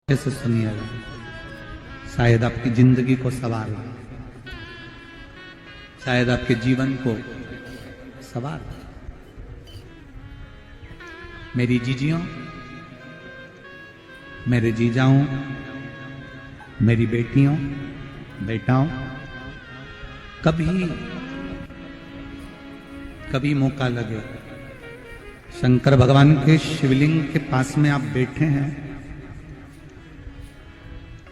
ऐसे सुनिएगा, शायद आपकी जिंदगी को सवार, शायद आपके जीवन को सवार। मेरी जीजियों, मेरे जीजाओं, मेरी बेटियों, बेटाओं, कभी मौका लगे, शंकर भगवान के शिवलिंग के पास में आप बैठे हैं,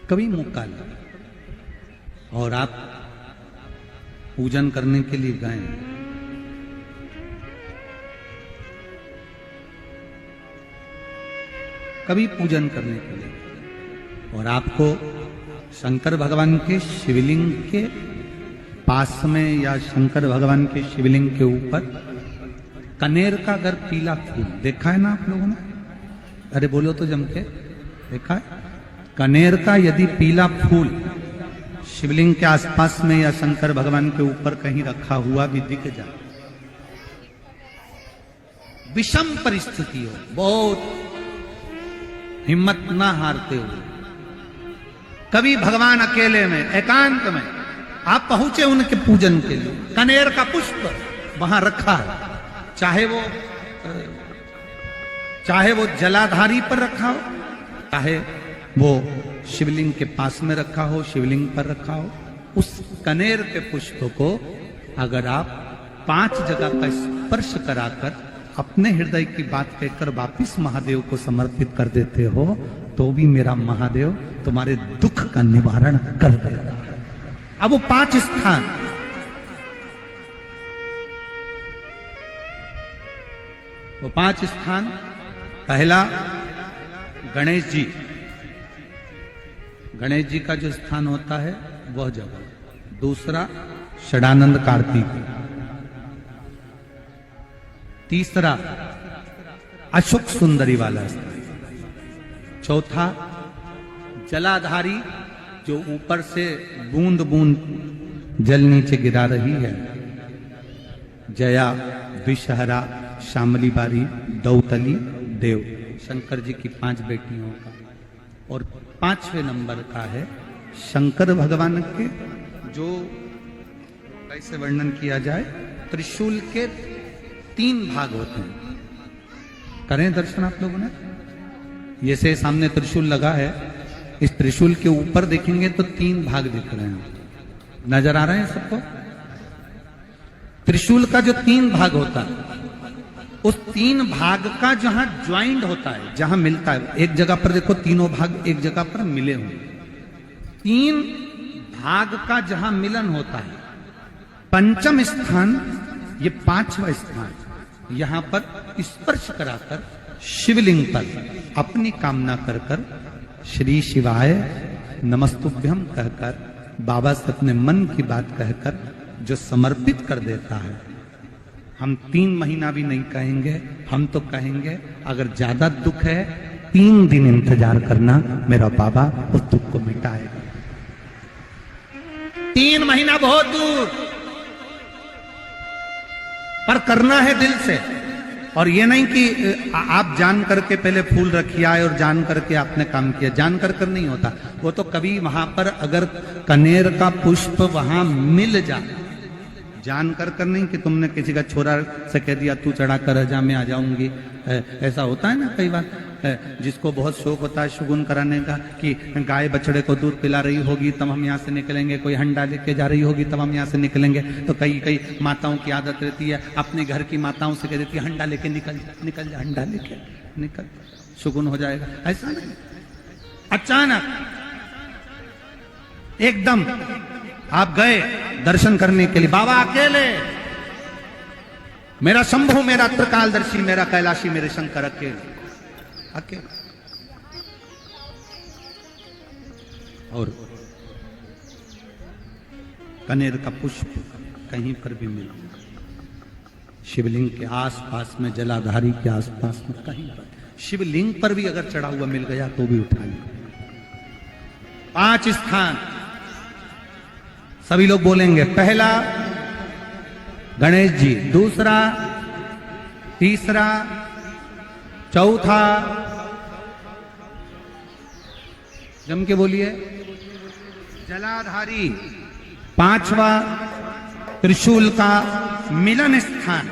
कभी मौका लगे और आप पूजन करने के लिए गए, कभी पूजन करने के लिए और आपको शंकर भगवान के शिवलिंग के पास में या शंकर भगवान के शिवलिंग के ऊपर कनेर का अगर पीला फूल देखा है ना आप लोगों ने? अरे बोलो तो जम के, देखा है? कनेर का यदि पीला फूल शिवलिंग के आसपास में या शंकर भगवान के ऊपर कहीं रखा हुआ भी दिख जाए, विषम परिस्थिति हो, बहुत हिम्मत ना हारते हुए, कभी भगवान अकेले में एकांत में आप पहुंचे उनके पूजन के लिए, कनेर का पुष्प वहां रखा है, चाहे वो जलाधारी पर रखा हो, चाहे वो शिवलिंग के पास में रखा हो, शिवलिंग पर रखा हो, उस कनेर के पुष्प को अगर आप 5 जगह का स्पर्श कराकर अपने हृदय की बात कहकर वापिस महादेव को समर्पित कर देते हो, तो भी मेरा महादेव तुम्हारे दुख का निवारण कर देगा। अब वो 5 स्थान, वो 5 स्थान, पहला गणेश जी, गणेश जी का जो स्थान होता है वह जगह, दूसरा षडानंद कार्तिक, तीसरा अशोक सुंदरी वाला स्थान, चौथा जलाधारी जो ऊपर से बूंद बूंद जल नीचे गिरा रही है, जया, विषहरा, शामली बारी, दौतली, देव, शंकर जी की 5 बेटियों का, और 5वें नंबर का है शंकर भगवान के, जो कैसे वर्णन किया जाए, त्रिशूल के 3 भाग होते हैं। करें दर्शन आप लोगों ने? ये से सामने त्रिशूल लगा है, इस त्रिशूल के ऊपर देखेंगे तो 3 भाग दिख रहे हैं, नजर आ रहे हैं सबको? त्रिशूल का जो 3 भाग होता है, उस 3 भाग का जहां ज्वाइंट होता है, जहां मिलता है, एक जगह पर देखो तीनों भाग एक जगह पर मिले हुए, 3 भाग का जहां मिलन होता है, 5वां स्थान, ये 5वां स्थान, यहां पर स्पर्श कराकर शिवलिंग पर अपनी कामना कर कर श्री शिवाय नमस्तुभ्यम कहकर बाबा से अपने मन की बात कहकर जो समर्पित कर देता है, हम 3 महीना भी नहीं कहेंगे, हम तो कहेंगे अगर ज्यादा दुख है 3 दिन इंतजार करना, मेरा बाबा उस दुख को मिटाएगा। 3 महीना बहुत दूर, पर करना है दिल से। और ये नहीं कि आप जान करके पहले फूल रखिए आए और जान करके आपने काम किया, जान कर नहीं होता वो तो। कभी वहां पर अगर कनेर का पुष्प वहां मिल जाए, जान कर नहीं कि तुमने किसी का छोरा से कह दिया तू चढ़ा कर जा मैं आ जाऊंगी, ऐसा होता है ना कई बार, जिसको बहुत शौक होता है शुगुन कराने का, कि गाय बछड़े को दूध पिला रही होगी तब हम यहाँ से निकलेंगे, कोई हंडा लेके जा रही होगी तब हम यहाँ से निकलेंगे। तो कई माताओं की आदत रहती है, अपने घर की माताओं से कह देती है हंडा लेके निकल जा, हंडा लेके निकल, शुगुन हो जाएगा। ऐसा नहीं, अचानक एकदम आप गए दर्शन करने के लिए, बाबा अकेले, मेरा शंभु, मेरा त्रिकालदर्शी, मेरा कैलाशी, मेरे शंकर अकेले, और कनेर का पुष्प कहीं पर भी मिला, शिवलिंग के आसपास में, जलाधारी के आसपास में कहीं पर, शिवलिंग पर भी अगर चढ़ा हुआ मिल गया तो भी उठा लिया। 5 स्थान सभी लोग बोलेंगे, पहला गणेश जी, दूसरा, तीसरा, चौथा, जम के बोलिए। जलाधारी, पांचवा त्रिशूल का मिलन स्थान।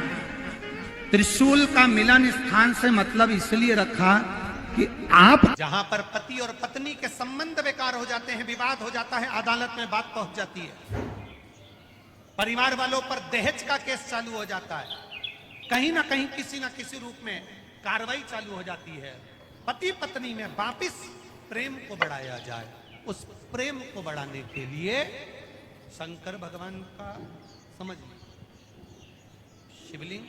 त्रिशूल का मिलन स्थान से मतलब इसलिए रखा कि आप जहां पर पति और पत्नी के संबंध बेकार हो जाते हैं, विवाद हो जाता है, अदालत में बात पहुंच जाती है, परिवार वालों पर दहेज का केस चालू हो जाता है, कहीं ना कहीं किसी ना किसी रूप में कार्रवाई चालू हो जाती है, पति पत्नी में वापिस प्रेम को बढ़ाया जाए, उस प्रेम को बढ़ाने के लिए शंकर भगवान का समझिए शिवलिंग,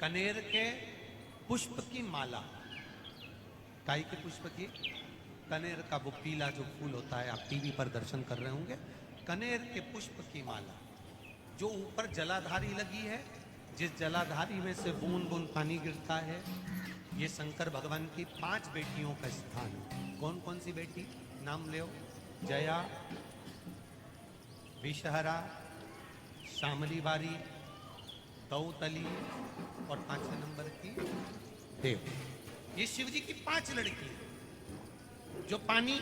कनेर के पुष्प की माला, काई के पुष्प की, कनेर का वो पीला जो फूल होता है, आप टीवी पर दर्शन कर रहे होंगे, कनेर के पुष्प की माला जो ऊपर जलाधारी लगी है, जिस जलाधारी में से बूंद बूंद पानी गिरता है, ये शंकर भगवान की 5 बेटियों का स्थान है। कौन कौन सी बेटी नाम लो? जया, विषहरा, शामली बारी, दौतली और 5वें नंबर की देव। ये शिव जी की 5 लड़की जो पानी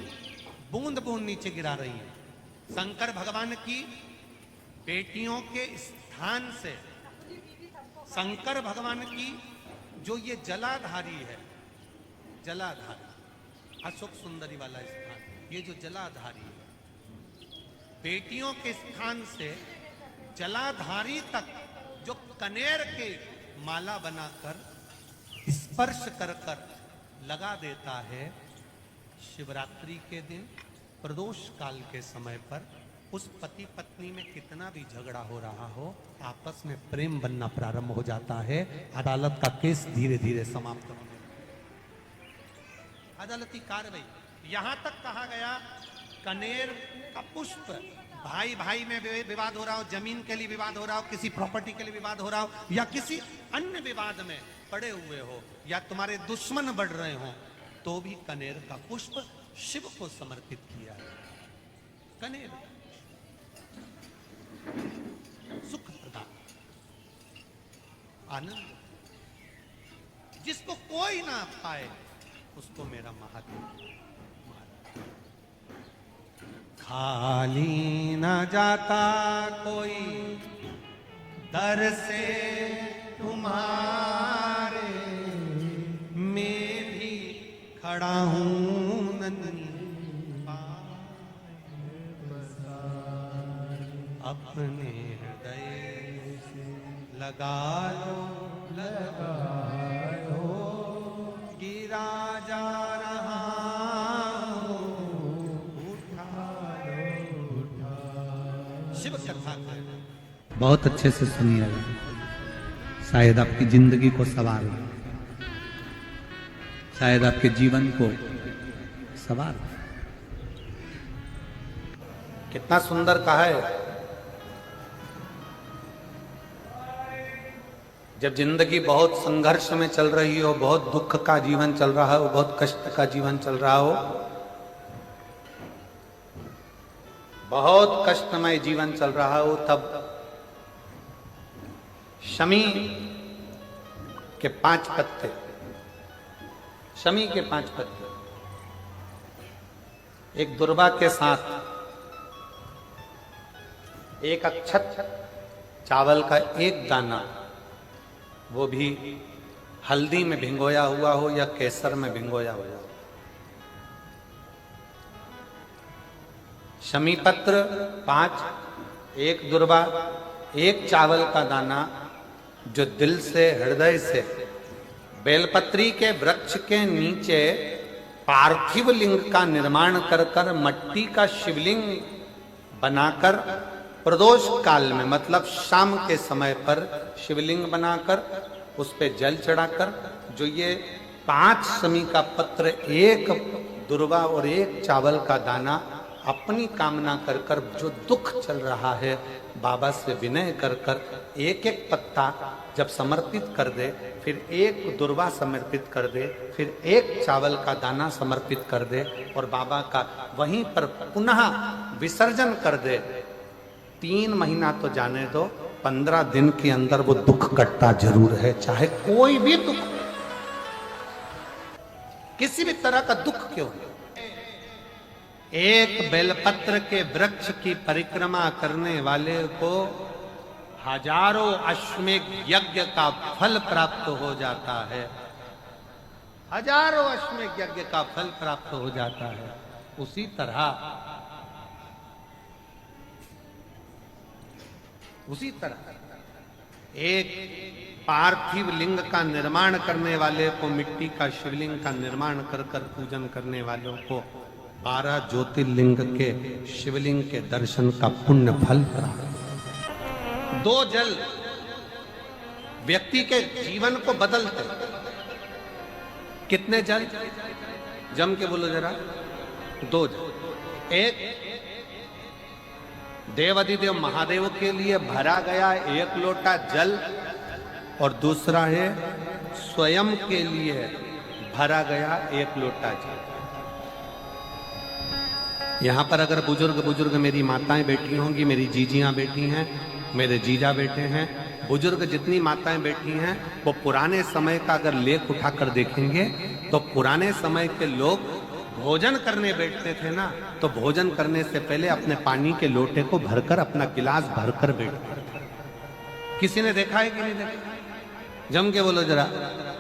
बूंद बूंद नीचे गिरा रही है। शंकर भगवान की बेटियों के स्थान से शंकर भगवान की जो ये जलाधारी है, जलाधारी अशोक सुंदरी वाला स्थान, ये जो जलाधारी है, बेटियों के स्थान से जलाधारी तक जो कनेर के माला बनाकर स्पर्श कर कर लगा देता है, शिवरात्रि के दिन प्रदोष काल के समय पर उस पति पत्नी में कितना भी झगड़ा हो रहा हो, आपस में प्रेम बनना प्रारंभ हो जाता है। अदालत का केस धीरे धीरे समाप्त होने लगता है। अदालती कार्रवाई यहां तक कहा गया, कनेर का पुष्प, भाई भाई में विवाद हो रहा हो, जमीन के लिए विवाद हो रहा हो, किसी प्रॉपर्टी के लिए विवाद हो रहा हो, या किसी अन्य विवाद में पड़े हुए हो, या तुम्हारे दुश्मन बढ़ रहे हो, तो भी कनेर का पुष्प शिव को समर्पित किया है। कनेर सुख प्रदान, आनंद, जिसको कोई ना पाए उसको मेरा महादेव। खाली न जाता कोई दर से तुम्हारे, मैं भी खड़ा हूं नन्ही अपने हृदय लगा लो, गिरा जा रहा शिव कथा। बहुत अच्छे से सुनिएगा, शायद आपकी जिंदगी को सवार, शायद आपके जीवन को सवार। कितना सुंदर कहा है। जब जिंदगी बहुत संघर्ष में चल रही हो, बहुत दुख का जीवन चल रहा हो, बहुत कष्ट का जीवन चल रहा हो, बहुत कष्टमय जीवन चल रहा हो, तब शमी के 5 पत्ते, शमी के 5 पत्ते, एक दुर्वा के साथ एक अक्षत चावल का एक दाना, वो भी हल्दी में भिंगोया हुआ हो या केसर में भिंगोया हुआ हो, शमी पत्र 5, एक दुर्वा, एक चावल का दाना, जो दिल से, हृदय से बेलपत्री के वृक्ष के नीचे पार्थिव लिंग का निर्माण कर कर मट्टी का शिवलिंग बनाकर प्रदोष काल में, मतलब शाम के समय पर शिवलिंग बनाकर उस पे जल चढ़ाकर, जो ये 5 शमी का पत्र, एक दुर्वा और एक चावल का दाना, अपनी कामना कर कर जो दुख चल रहा है, बाबा से विनय कर कर एक एक पत्ता जब समर्पित कर दे, फिर एक दुर्वा समर्पित कर दे, फिर एक चावल का दाना समर्पित कर दे और बाबा का वहीं पर पुनः विसर्जन कर दे, 3 महीना तो जाने दो, 15 दिन के अंदर वो दुख कटता जरूर है। चाहे कोई भी दुख, किसी भी तरह का दुख क्यों? एक बेलपत्र के वृक्ष की परिक्रमा करने वाले को हजारों अश्वमेध यज्ञ का फल प्राप्त हो जाता है। हजारों अश्वमेध यज्ञ का फल प्राप्त हो जाता है। उसी तरह एक पार्थिव लिंग का निर्माण करने वाले को, मिट्टी का शिवलिंग का निर्माण कर कर पूजन करने वालों को 12 ज्योतिर्लिंग के शिवलिंग के दर्शन का पुण्य फल प्राप्त। 2 जल व्यक्ति के जीवन को बदलते। कितने जल? जम के बोलो जरा। 2 जल। एक देवाधिदेव महादेव के लिए भरा गया 1 लोटा जल और दूसरा है स्वयं के लिए भरा गया 1 लोटा जल। यहां पर अगर बुजुर्ग मेरी माताएं बैठी होंगी, मेरी जीजियां बैठी हैं, मेरे जीजा बैठे हैं, बुजुर्ग जितनी माताएं बैठी हैं, वो पुराने समय का अगर लेख उठाकर देखेंगे तो पुराने समय के लोग भोजन करने बैठते थे ना, तो भोजन करने से पहले अपने पानी के लोटे को भरकर, अपना गिलास भरकर बैठते थे। किसी ने देखा है कि नहीं देखा? जम के बोलो जरा।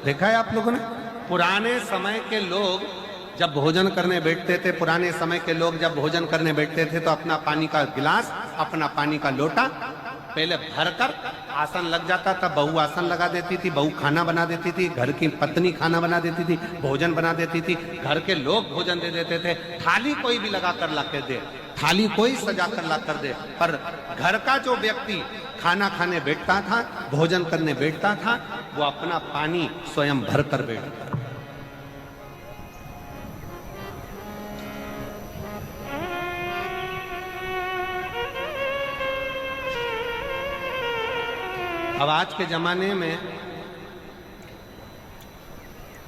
देखा है आप लोगों ने? पुराने समय के लोग जब भोजन करने बैठते थे, पुराने समय के लोग जब भोजन करने बैठते थे तो अपना पानी का गिलास, अपना पानी का लोटा पहले भरकर आसन लग जाता था। बहू आसन लगा देती थी, बहू खाना बना देती थी, घर की पत्नी खाना बना देती थी, भोजन बना देती थी, घर के लोग भोजन दे देते थे। थाली कोई भी लगा कर ला कर दे, थाली कोई सजा कर ला कर दे, पर घर का जो व्यक्ति खाना खाने बैठता था, भोजन करने बैठता था, वो अपना पानी स्वयं भर कर बैठता। अब आज के जमाने में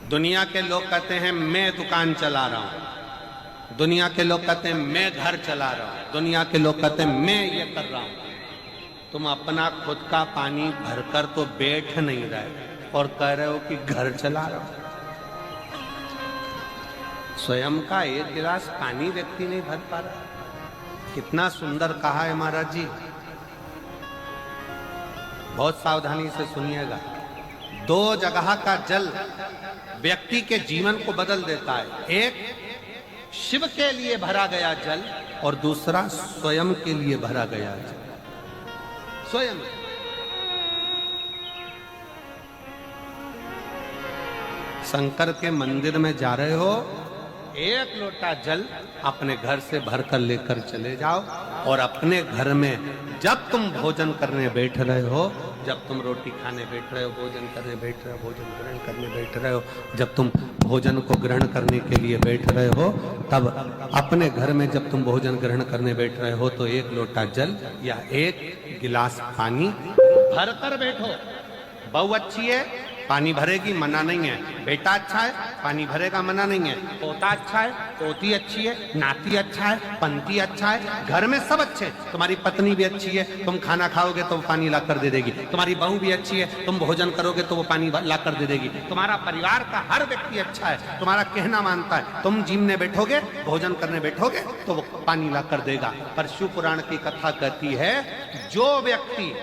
दुनिया के लोग कहते हैं मैं दुकान चला रहा हूं, दुनिया के लोग कहते हैं मैं घर चला रहा हूं, दुनिया के लोग कहते हैं मैं ये कर रहा हूं। तुम अपना खुद का पानी भरकर तो बैठ नहीं रहे और कह रहे हो कि घर चला रहा हूं। स्वयं का 1 गिलास पानी व्यक्ति नहीं भर पा रहा। कितना सुंदर कहा है महाराज जी। बहुत सावधानी से सुनिएगा। 2 जगह का जल व्यक्ति के जीवन को बदल देता है। एक शिव के लिए भरा गया जल और दूसरा स्वयं के लिए भरा गया जल। स्वयं शंकर के मंदिर में जा रहे हो, 1 लोटा जल अपने घर से भरकर लेकर चले जाओ और अपने घर में जब तुम भोजन करने बैठ रहे हो, जब तुम रोटी खाने बैठ रहे हो, भोजन करने बैठ रहे हो, भोजन ग्रहण करने बैठ रहे हो, जब तुम भोजन को ग्रहण करने के लिए बैठ रहे हो, तब अपने घर में जब तुम भोजन ग्रहण करने बैठ रहे हो तो 1 लोटा जल या 1 गिलास पानी भरकर बैठो। बहू अच्छी है, पानी भरेगी, मना नहीं है। बेटा अच्छा है, पानी भरेगा, मना नहीं है। पोता अच्छा है, पोती अच्छी है, नाती अच्छा है, पंती अच्छा है, घर में सब अच्छे। तुम्हारी पत्नी भी अच्छी है, तुम खाना खाओगे तो वो पानी ला कर दे देगी। तुम्हारी बहू भी अच्छी है, तुम भोजन करोगे तो वो पानी ला कर दे देगी। तुम्हारा परिवार का हर व्यक्ति अच्छा है, तुम्हारा कहना मानता है। तुम जिमने बैठोगे, भोजन करने बैठोगे तो वो पानी ला कर देगा। पर शिव पुराण की कथा कहती है, जो व्यक्ति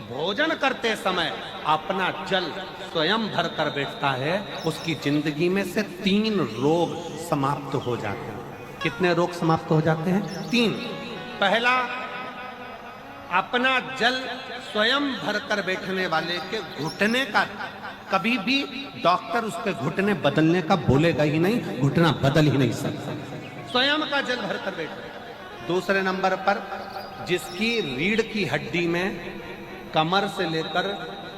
भोजन करते समय अपना जल स्वयं भर कर बैठता है, उसकी जिंदगी में से 3 रोग समाप्त हो जाते हैं। कितने रोग समाप्त हो जाते हैं? 3। पहला, अपना जल स्वयं भर कर बैठने वाले के घुटने का कभी भी डॉक्टर उसके घुटने बदलने का बोलेगा ही नहीं, घुटना बदल ही नहीं सकता। स्वयं का जल भर कर बैठे। दूसरे नंबर पर, जिसकी रीढ़ की हड्डी में कमर से लेकर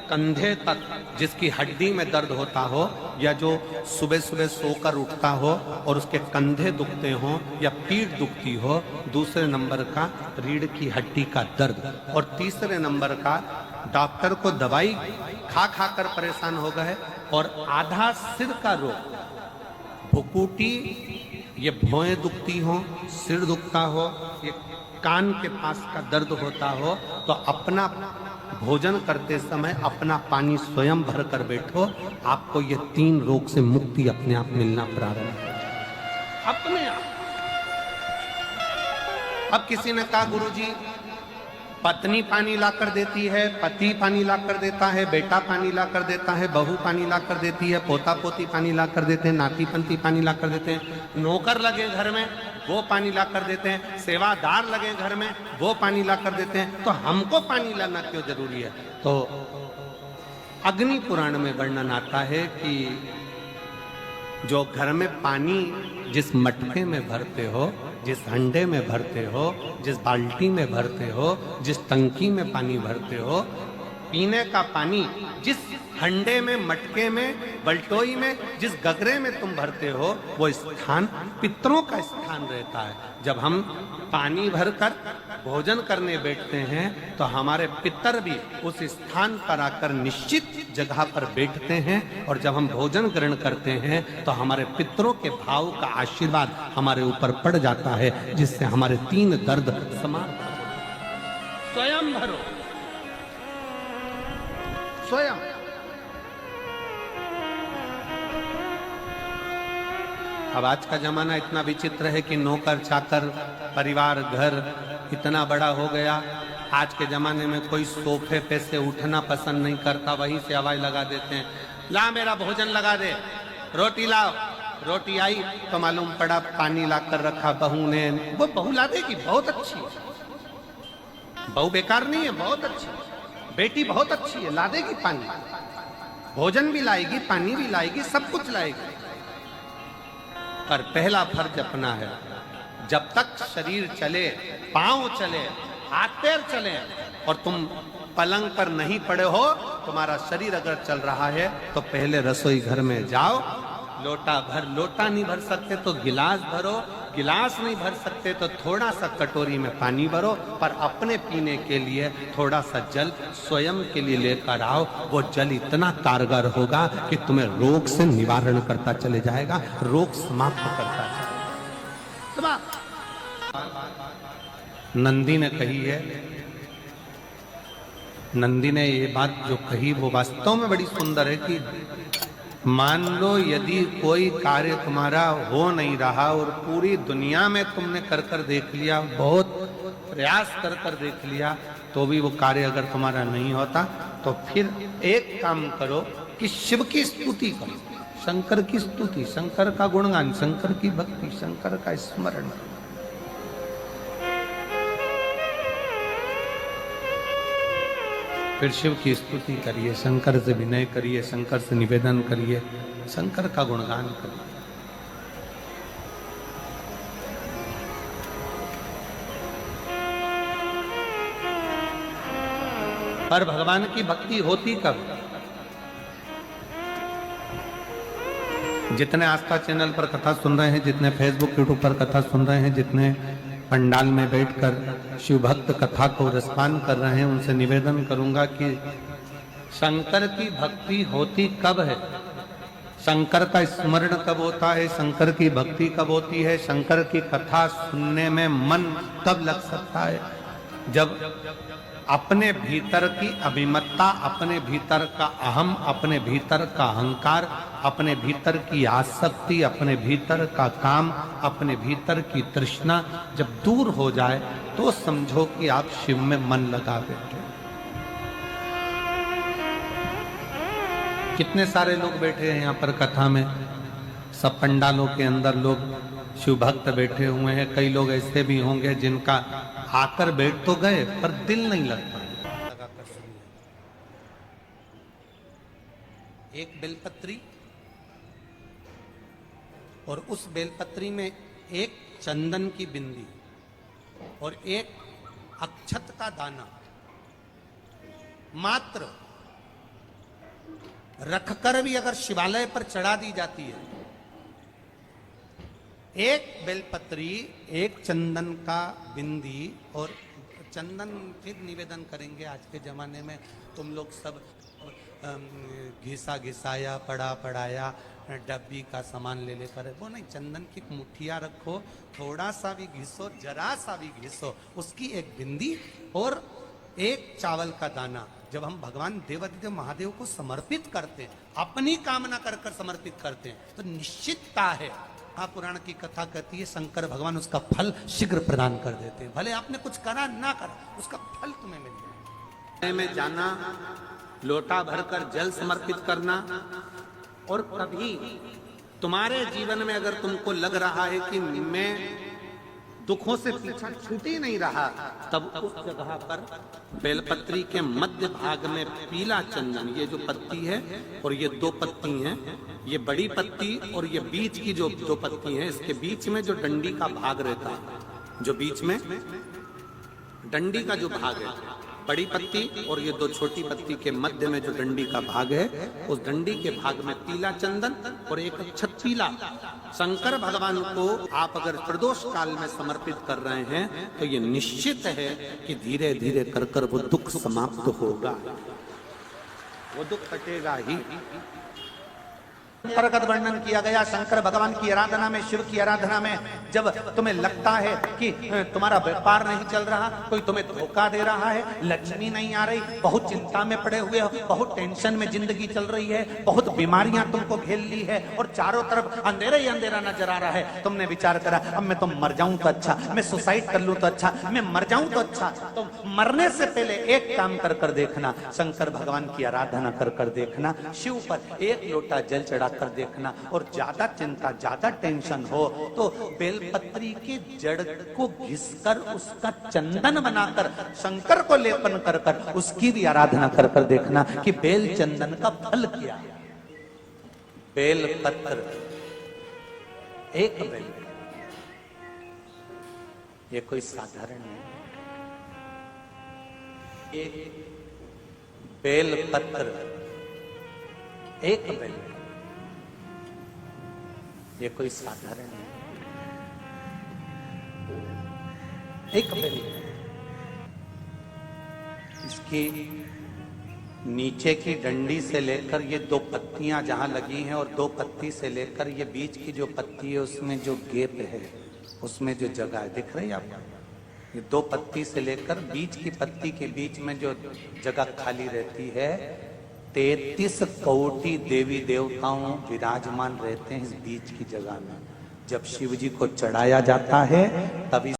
कंधे तक जिसकी हड्डी में दर्द होता हो, या जो सुबह सुबह सोकर उठता हो और उसके कंधे दुखते हो या पीठ दुखती हो। दूसरे नंबर का रीढ़ की हड्डी का दर्द। और तीसरे नंबर का, डॉक्टर को दवाई खा खा कर परेशान हो गए और आधा सिर का रोग, भुकुटी, ये भौएं दुखती हो, सिर दुखता हो, ये कान के पास का दर्द होता हो, तो अपना भोजन करते समय अपना पानी स्वयं भर कर बैठो। आपको ये 3 रोग से मुक्ति अपने आप मिलना प्रारंभ हो। अपने आप। अब किसी ने कहा गुरुजी पत्नी पानी लाकर देती है, पति पानी लाकर देता है, बेटा पानी लाकर देता है, बहू पानी लाकर देती है, पोता पोती पानी लाकर देते हैं, नाती पंती पानी लाकर देते हैं, नौकर लगे घर में वो पानी लाकर देते हैं, सेवादार लगे घर में वो पानी लाकर देते हैं, तो हमको पानी लाना क्यों जरूरी है? तो अग्नि पुराण में वर्णन आता है कि जो घर में पानी जिस मटके में भरते हो, जिस हंडे में भरते हो, जिस बाल्टी में भरते हो, जिस टंकी में पानी भरते हो, पीने का पानी जिस हंडे में, मटके में, बल्टोई में, जिस गगरे में तुम भरते हो, वो स्थान पितरों का स्थान रहता है। जब हम पानी भरकर भोजन करने बैठते हैं तो हमारे पितर भी उस स्थान पर आकर निश्चित जगह पर बैठते हैं, और जब हम भोजन ग्रहण करते हैं तो हमारे पितरों के भाव का आशीर्वाद हमारे ऊपर पड़ जाता है, जिससे हमारे 3 दर्द समाप्त हो जाते। स्वयं भरो, स्वयं। अब आज का जमाना इतना विचित्र है कि नौकर चाकर, परिवार, घर इतना बड़ा हो गया। आज के जमाने में कोई सोफे पे से उठना पसंद नहीं करता, वहीं से आवाज लगा देते हैं, ला मेरा भोजन लगा दे, रोटी लाओ। रोटी आई तो मालूम पड़ा पानी लाकर रखा बहू ने। वो बहू ला देगी, बहुत अच्छी है, बहू बेकार नहीं है, बहुत अच्छी है, बेटी बहुत अच्छी है, ला देगी पानी, भोजन भी लाएगी, पानी भी लाएगी, सब कुछ लाएगी। पर पहला फर्ज अपना है, जब तक शरीर चले, पांव चले, हाथ पैर चले और तुम पलंग पर नहीं पड़े हो, तुम्हारा शरीर अगर चल रहा है तो पहले रसोई घर में जाओ, लोटा भर, लोटा नहीं भर सकते तो गिलास भरो, गिलास नहीं भर सकते तो थोड़ा सा कटोरी में पानी भरो, पर अपने पीने के लिए थोड़ा सा जल स्वयं के लिए लेकर आओ। वो जल इतना कारगर होगा कि तुम्हें रोग से निवारण करता चले जाएगा, रोग समाप्त करता चलेगा। नंदी ने कही है, नंदी ने ये बात जो कही वो वास्तव में बड़ी सुंदर है कि मान लो यदि कोई कार्य तुम्हारा हो नहीं रहा और पूरी दुनिया में तुमने कर कर देख लिया, बहुत प्रयास कर कर देख लिया, तो भी वो कार्य अगर तुम्हारा नहीं होता, तो फिर एक काम करो कि शिव की स्तुति करो, शंकर की स्तुति, शंकर का गुणगान, शंकर की भक्ति, शंकर का स्मरण। फिर शिव की स्तुति करिए, शंकर से विनय करिए, शंकर से निवेदन करिए, शंकर का गुणगान करिए। पर भगवान की भक्ति होती कब? जितने आस्था चैनल पर कथा सुन रहे हैं, जितने फेसबुक यूट्यूब पर कथा सुन रहे हैं, जितने पंडाल में बैठकर शिव भक्त कथा को रसपान कर रहे हैं, उनसे निवेदन करूंगा कि शंकर की भक्ति होती कब है, शंकर का स्मरण कब होता है, शंकर की भक्ति कब होती है, शंकर की कथा सुनने में मन तब लग सकता है जब अपने भीतर की अभिमत्ता, अपने भीतर का अहम, अपने भीतर का अहंकार, अपने भीतर की आसक्ति, अपने भीतर का काम, अपने भीतर की तृष्णा जब दूर हो जाए तो समझो कि आप शिव में मन लगा बैठे। कितने सारे लोग बैठे हैं यहाँ पर कथा में, सब पंडालों के अंदर लोग शिव भक्त बैठे हुए हैं। कई लोग ऐसे भी होंगे जिनका आकर बैठ तो गए पर दिल नहीं लगता। लगाकर सुनिए, एक बेलपत्री और उस बेलपत्री में एक चंदन की बिंदी और एक अक्षत का दाना मात्र रखकर भी अगर शिवालय पर चढ़ा दी जाती है, एक बेलपत्री, एक चंदन का बिंदी, और चंदन फिर निवेदन करेंगे। आज के जमाने में तुम लोग सब घिसा घिसाया, पड़ा पड़ाया, डब्बी का सामान ले लेकर, वो नहीं, चंदन की मुठिया रखो, थोड़ा सा भी घिसो, जरा सा भी घिसो, उसकी एक बिंदी और एक चावल का दाना। जब हम भगवान देवादिदेव महादेव को समर्पित करते हैं, अपनी कामना कर कर समर्पित करते हैं, तो निश्चितता है महापुराण की कथा कहती है शंकर भगवान उसका फल शीघ्र प्रदान कर देते हैं। भले आपने कुछ करा ना करा, उसका फल तुम्हें मिल जाए। में जाना, लोटा भरकर जल समर्पित करना, और कभी तुम्हारे जीवन में अगर तुमको लग रहा है कि मैं दुखों से पीछा छूट ही नहीं रहा, तब उस जगह पर बेलपत्री के मध्य भाग में पीला चंदन, ये जो पत्ती है और ये दो पत्ती हैं, ये बड़ी पत्ती और ये बीच की जो दो पत्ती है, इसके बीच में जो डंडी का भाग रहता है, जो बीच में डंडी का जो भाग है, बड़ी पत्ती और ये दो छोटी पत्ती के मध्य में जो डंडी का भाग है, उस डंडी के भाग में पीला चंदन और एक अक्षत पीला शंकर भगवान को आप अगर प्रदोष काल में समर्पित कर रहे हैं, तो ये निश्चित है कि धीरे धीरे कर कर वो दुख समाप्त होगा, वो दुख कटेगा ही। प्रगट वर्णन किया गया शंकर भगवान की आराधना में, शिव की आराधना में। जब तुम्हें लगता है कि तुम्हारा व्यापार नहीं चल रहा, कोई तुम्हें धोखा दे रहा है, लक्ष्मी नहीं आ रही, बहुत चिंता में पड़े हुए हो, बहुत टेंशन में जिंदगी चल रही है, बहुत बीमारियां तुमको घेर ली है और चारों तरफ अंधेरा ही अंधेरा नजर आ रहा है, तुमने विचार करा अब मैं तो मर जाऊं तो अच्छा, मैं सुसाइड कर लूं तो अच्छा, मैं मर जाऊं तो अच्छा। तो मरने से पहले एक काम कर कर देखना, शंकर भगवान की आराधना कर कर देखना, शिव पर एक लोटा जल चढ़ा कर देखना, और ज्यादा चिंता ज्यादा टेंशन हो तो बेलपत्री के जड़ को घिसकर उसका चंदन बनाकर शंकर को लेपन कर कर उसकी भी आराधना कर कर देखना कि बेल चंदन का फल क्या है। बेलपत्र, एक बेल, ये कोई साधारण नहीं, एक बेलपत्र, एक बेल, ये कोई साधारण नहीं, एक बेल। इसकी नीचे की डंडी से लेकर ये दो पत्तियां जहां लगी हैं, और दो पत्ती से लेकर ये बीच की जो पत्ती है उसमें जो गैप है, उसमें जो जगह है, दिख रही है आपको? ये दो पत्ती से लेकर बीच की पत्ती के बीच में जो जगह खाली रहती है, 33 कोटि देवी देवताओं विराजमान रहते हैं इस बीच की जगह में। जब शिव जी को चढ़ाया जाता है तभी